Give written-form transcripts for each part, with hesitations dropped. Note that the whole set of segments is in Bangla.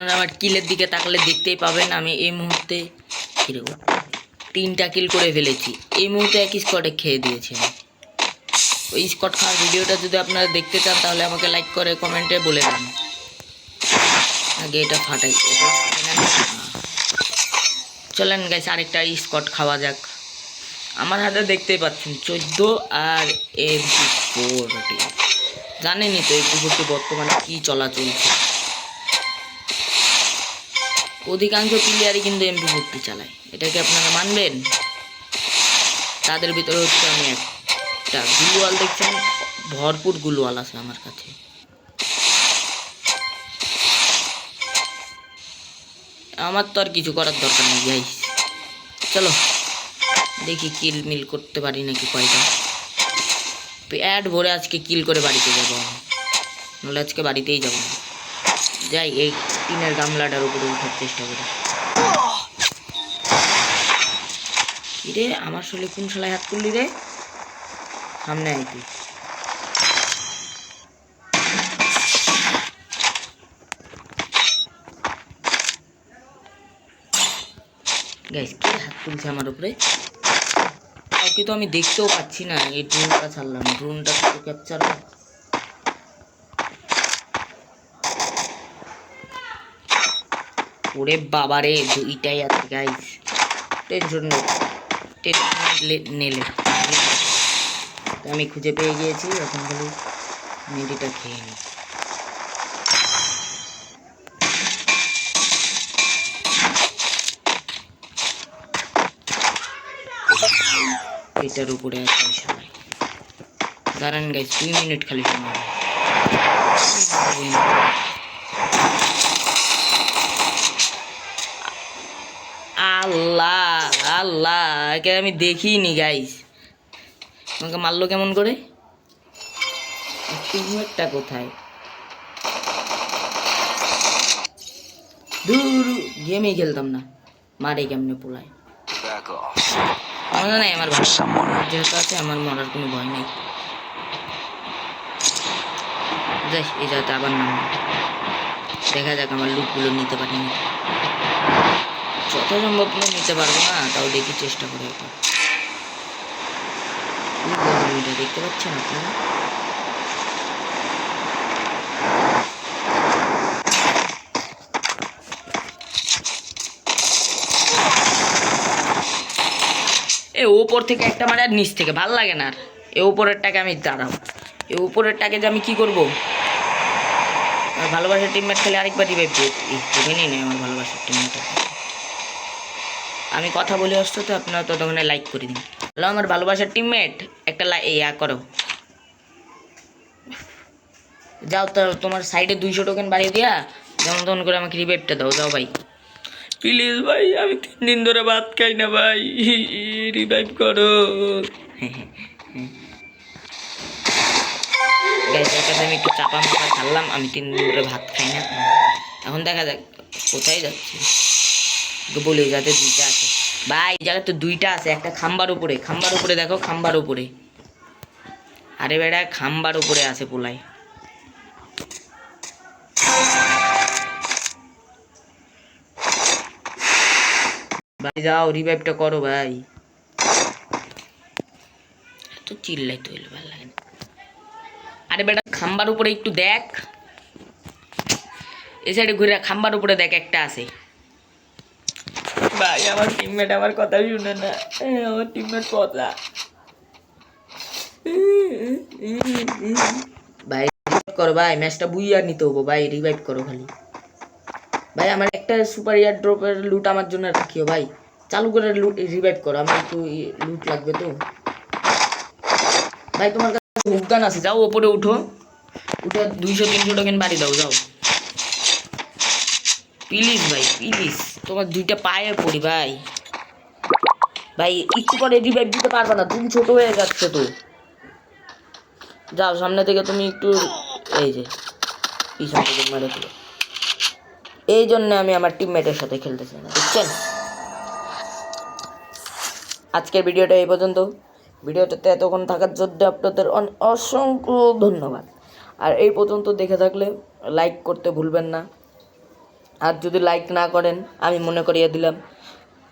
আমার কিলের দিকে তাকালে দেখতেই পাবেন আমি এই মুহূর্তে কিরকম 3টা কিল করে ফেলেছি। এই মুহূর্তে এক স্কটে খেয়ে দিয়েছি। ওই স্কট খাওয়ার ভিডিওটা যদি আপনারা দেখতে চান তাহলে আমাকে লাইক করে কমেন্টে বলে দেন। আগে এটা ফাটাই, চলেন গাইস আরেকটা স্কট খাওয়া যাক। আমার হাতে দেখতেই পাচ্ছেন 14 আর MP4। জানেনই তো MP4 বর্তমানে কি চলা চলছে। অধিকাংশ প্লেয়ারই কিন্তু MP4 চালায়, এটা কি আপনারা মানবেন? তাদের ভিতরে হচ্ছে আমি একটা গুলওয়াল, দেখছেন ভরপুর গুলওয়াল আছে আমার কাছে। আমার তো আর কিছু করার দরকার নেই গাইস, চলো দেখি কিল মিল করতে পারি নাকি কয়টা। প্যাড ভরে আজকে কিল করে বাড়িতে যাবো, নাহলে আজকে বাড়িতেই যাবো না। যাই এই টিনের গামলাটার উপরে উঠার চেষ্টা করি। রে আমার শরীরে কোন শালায় হাত তুললি রে? সামনে আইতি গাইস, কে হাত তুলছে আমার উপরে? কাউকে তো আমি দেখতেও পাচ্ছি না। এই ড্রোনটা ছাড়লাম, ড্রোনটা তো ক্যাপচার। ওরে বাবা রে, দুইটাই আছে গাইস। টেনশন নেলে আমি খুঁজে পেয়ে গিয়েছি। এখন খালি মেডিটা খেয়ে নিই। এটার উপরে আছে সবাই। দাঁড়ান গাইস 2 মিনিট খালি সময়। আল্লাহ আল্লাহ, একে আমি দেখিনি গাইস। আমাকে মারলো কেমন করে? টিমমেটটা কোথায়? দূর গেমই খেলতাম না, মারে কেমনে পোলায়। মনে নাই আমার যেহেতু আছে, আমার মরার কোনো ভয় নেই। যাই এই যাতে আবার নাম দেখা যাক আমার লুটগুলো নিতে পারিনি। যত সম্ভব নিতে পারবো না, তাও দেখি চেষ্টা করে একবার। দেখতে পাচ্ছেন আপনারা? এ উপর থেকে একটা মারে আর নিচ থেকে ভাল লাগে না। আর এ উপরেরটাকে আমি দাঁড়াও, এ উপরেরটাকে যে আমি কি করবো? আমার ভালোবাসার টিমমেট খেলে আরেকবার রিভাইভ দিয়ে নেই নেই আমার ভালোবাসার টিমমেট। আমি কথা বলে আসছো তো, আপনারা ততক্ষণে লাইক করে দিন। হ্যালো আমার ভালোবাসার টিমমেট, একটা ইয়া করো। যাও তো তোমার সাইডে 200 টোকেন বাড়িয়ে দিয়া যেমন তখন করে আমাকে রিভাইভটা দাও। যাও ভাই প্লিজ ভাই, আমি 3 দিন ধরে ভাত খাই না ভাই, রিভাইভ করো। আমি একটু চাপা মাপা ছাড়লাম, আমি 3 দিন ধরে ভাত খাই না। এখন দেখা যাক কোথায় যাচ্ছি। বলি যাতে 2টা আছে ভাই, জায়গা তো 2টা আছে। একটা খাম্বার উপরে, খাম্বার উপরে দেখো, খাম্বার উপরে। আরে বেটা খাম্বার উপরে আছে পোলাই। ভাই যাও রিভাইভটা করো ভাই। এত চিল্লাই তো ভালো লাগে না। আরে বেটা খাম্বার উপরে একটু দেখ, এই সাইডে ঘুরে খাম্বার উপরে দেখ, একটা আছে। ভাই আমার টিমমেট আমার কথা শুনে না, আমার টিমমেট কথা। ভাই রিভাইভ করো ভাই, ম্যাচটা বুইয়া নিতে হবো ভাই, রিভাইভ করো খালি। ভাই আমার একটা সুপার ইয়ার ড্রপের লুট আমার জন্য রাখিও ভাই, চালু করে লুট রিভাইভ করো, আমার একটু লুট লাগবে তো ভাই। তোমার কাছে হুকগান আছে, যাও ওপরে উঠো, উঠে 200-300 টোকেন বাড়ি দাও। যাও প্লিজ ভাই প্লিজ, তোমার 2টা পায়ে পড়ি ভাই। ভাই একটু করে রিভাইভ দিতে পারবে না, তুমি ছোট হয়ে যাচ্ছে তো। যাও সামনে থেকে তুমি একটু, এই যে পিছন থেকে মেরে দিল। এই জন্য আমি আমার টিমমেটের সাথে খেলতেছি না, বুঝছেন? আজকের ভিডিওটা এই পর্যন্ত। ভিডিওটাতে এতক্ষণ থাকার জন্য আপনাদের অসংখ্য ধন্যবাদ। আর এই পর্যন্ত দেখে থাকলে লাইক করতে ভুলবেন না। আর যদি লাইক না করেন আমি মনে করিয়ে দিলাম।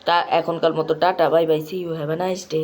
তা এখনকার মতো tata, bye bye, see you, have a nice day.